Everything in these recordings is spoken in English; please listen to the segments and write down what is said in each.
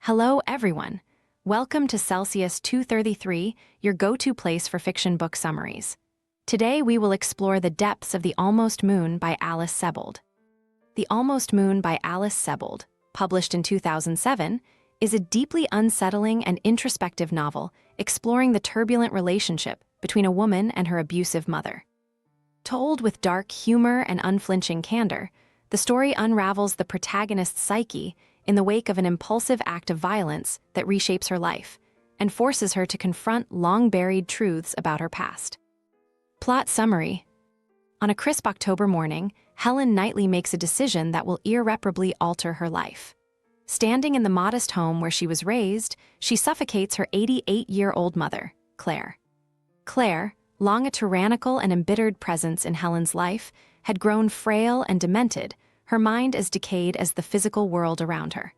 Hello, everyone. Welcome to Celsius 233, your go-to place for fiction book summaries. Today, we will explore the depths of The Almost Moon by Alice Sebold. The Almost Moon by Alice Sebold, published in 2007, is a deeply unsettling and introspective novel exploring the turbulent relationship between a woman and her abusive mother. Told with dark humor and unflinching candor, the story unravels the protagonist's psyche in the wake of an impulsive act of violence that reshapes her life and forces her to confront long-buried truths about her past. Plot summary. On a crisp October morning, Helen Knightley makes a decision that will irreparably alter her life. Standing in the modest home where she was raised, she suffocates her 88-year-old mother, Claire. Claire, long a tyrannical and embittered presence in Helen's life, had grown frail and demented, her mind as decayed as the physical world around her.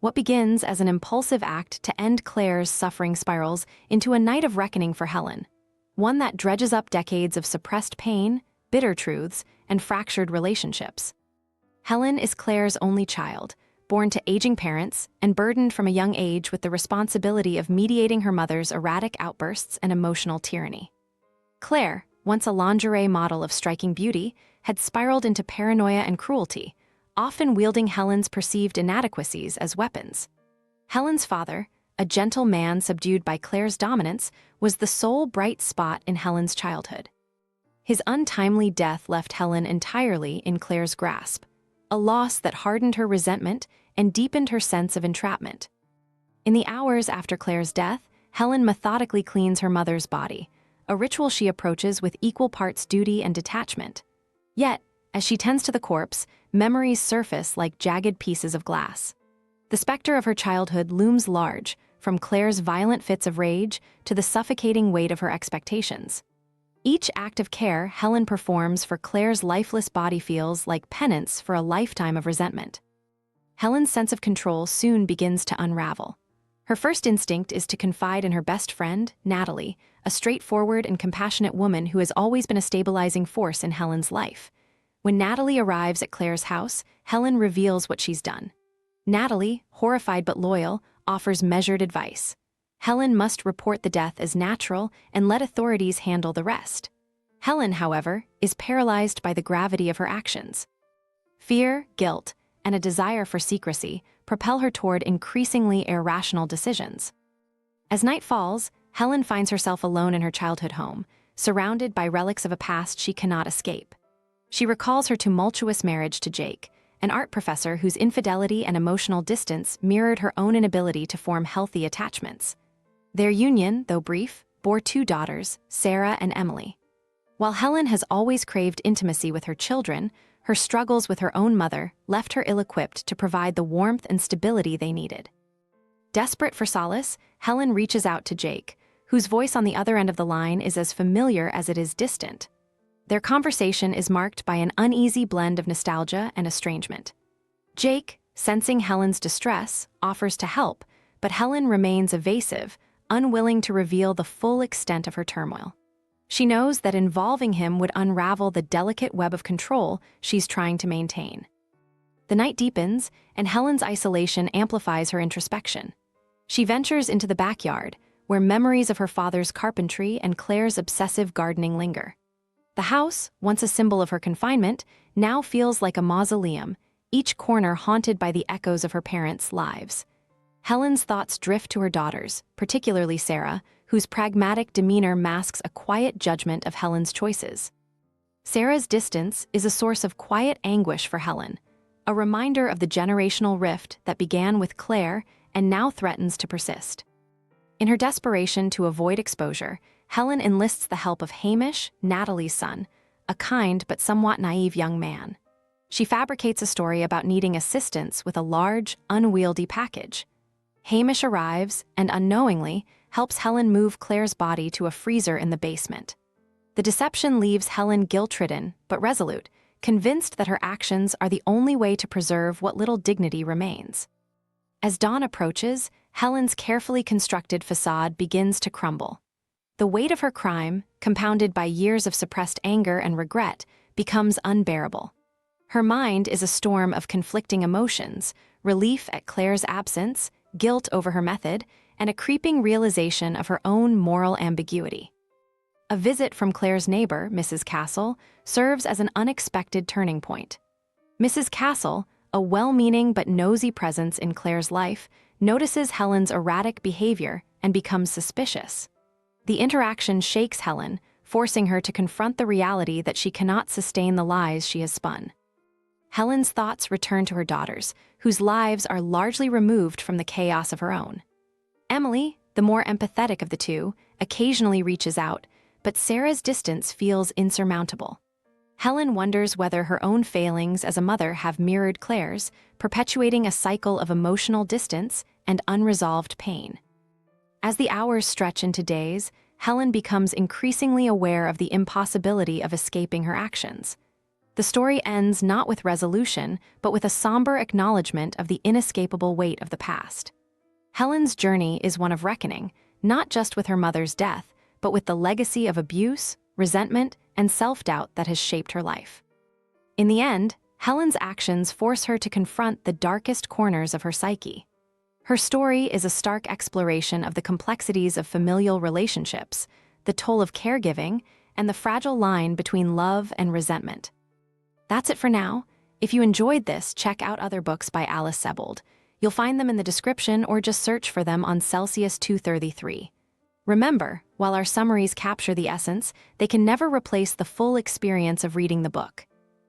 What begins as an impulsive act to end Claire's suffering spirals into a night of reckoning for Helen, one that dredges up decades of suppressed pain, bitter truths, and fractured relationships. Helen is Claire's only child, born to aging parents and burdened from a young age with the responsibility of mediating her mother's erratic outbursts and emotional tyranny. Claire, once a lingerie model of striking beauty, had spiraled into paranoia and cruelty, often wielding Helen's perceived inadequacies as weapons. Helen's father, a gentle man subdued by Claire's dominance, was the sole bright spot in Helen's childhood. His untimely death left Helen entirely in Claire's grasp, a loss that hardened her resentment and deepened her sense of entrapment. In the hours after Claire's death, Helen methodically cleans her mother's body, a ritual she approaches with equal parts duty and detachment. Yet, as she tends to the corpse, memories surface like jagged pieces of glass. The specter of her childhood looms large, from Claire's violent fits of rage to the suffocating weight of her expectations. Each act of care Helen performs for Claire's lifeless body feels like penance for a lifetime of resentment. Helen's sense of control soon begins to unravel. Her first instinct is to confide in her best friend, Natalie, a straightforward and compassionate woman who has always been a stabilizing force in Helen's life. When Natalie arrives at Claire's house, Helen reveals what she's done. Natalie, horrified but loyal, offers measured advice. Helen must report the death as natural and let authorities handle the rest. Helen, however, is paralyzed by the gravity of her actions. Fear, guilt, and a desire for secrecy propel her toward increasingly irrational decisions. As night falls, Helen finds herself alone in her childhood home, surrounded by relics of a past she cannot escape. She recalls her tumultuous marriage to Jake, an art professor whose infidelity and emotional distance mirrored her own inability to form healthy attachments. Their union, though brief, bore two daughters, Sarah and Emily. While Helen has always craved intimacy with her children, her struggles with her own mother left her ill-equipped to provide the warmth and stability they needed. Desperate for solace, Helen reaches out to Jake, whose voice on the other end of the line is as familiar as it is distant. Their conversation is marked by an uneasy blend of nostalgia and estrangement. Jake, sensing Helen's distress, offers to help, but Helen remains evasive, unwilling to reveal the full extent of her turmoil. She knows that involving him would unravel the delicate web of control she's trying to maintain. The night deepens, and Helen's isolation amplifies her introspection. She ventures into the backyard, where memories of her father's carpentry and Claire's obsessive gardening linger. The house, once a symbol of her confinement, now feels like a mausoleum, each corner haunted by the echoes of her parents' lives. Helen's thoughts drift to her daughters, particularly Sarah, whose pragmatic demeanor masks a quiet judgment of Helen's choices. Sarah's distance is a source of quiet anguish for Helen, a reminder of the generational rift that began with Claire and now threatens to persist. In her desperation to avoid exposure, Helen enlists the help of Hamish, Natalie's son, a kind but somewhat naive young man. She fabricates a story about needing assistance with a large, unwieldy package. Hamish arrives and, unknowingly, helps Helen move Claire's body to a freezer in the basement. The deception leaves Helen guilt-ridden but resolute, convinced that her actions are the only way to preserve what little dignity remains. As dawn approaches, Helen's carefully constructed facade begins to crumble. The weight of her crime, compounded by years of suppressed anger and regret, becomes unbearable. Her mind is a storm of conflicting emotions, relief at Claire's absence, guilt over her method, and a creeping realization of her own moral ambiguity. A visit from Claire's neighbor, Mrs. Castle, serves as an unexpected turning point. Mrs. Castle, a well-meaning but nosy presence in Claire's life, notices Helen's erratic behavior and becomes suspicious. The interaction shakes Helen, forcing her to confront the reality that she cannot sustain the lies she has spun. Helen's thoughts return to her daughters, whose lives are largely removed from the chaos of her own. Emily, the more empathetic of the two, occasionally reaches out, but Sarah's distance feels insurmountable. Helen wonders whether her own failings as a mother have mirrored Claire's, perpetuating a cycle of emotional distance and unresolved pain. As the hours stretch into days, Helen becomes increasingly aware of the impossibility of escaping her actions. The story ends not with resolution, but with a somber acknowledgement of the inescapable weight of the past. Helen's journey is one of reckoning, not just with her mother's death, but with the legacy of abuse, resentment, and self-doubt that has shaped her life. In the end, Helen's actions force her to confront the darkest corners of her psyche. Her story is a stark exploration of the complexities of familial relationships, the toll of caregiving, and the fragile line between love and resentment. That's it for now. If you enjoyed this, check out other books by Alice Sebold. You'll find them in the description or just search for them on Celsius 233. Remember, while our summaries capture the essence, they can never replace the full experience of reading the book.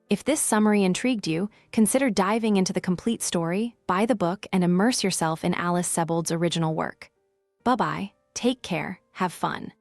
If this summary intrigued you, consider diving into the complete story, buy the book, and immerse yourself in Alice Sebold's original work. Bye-bye, take care, have fun.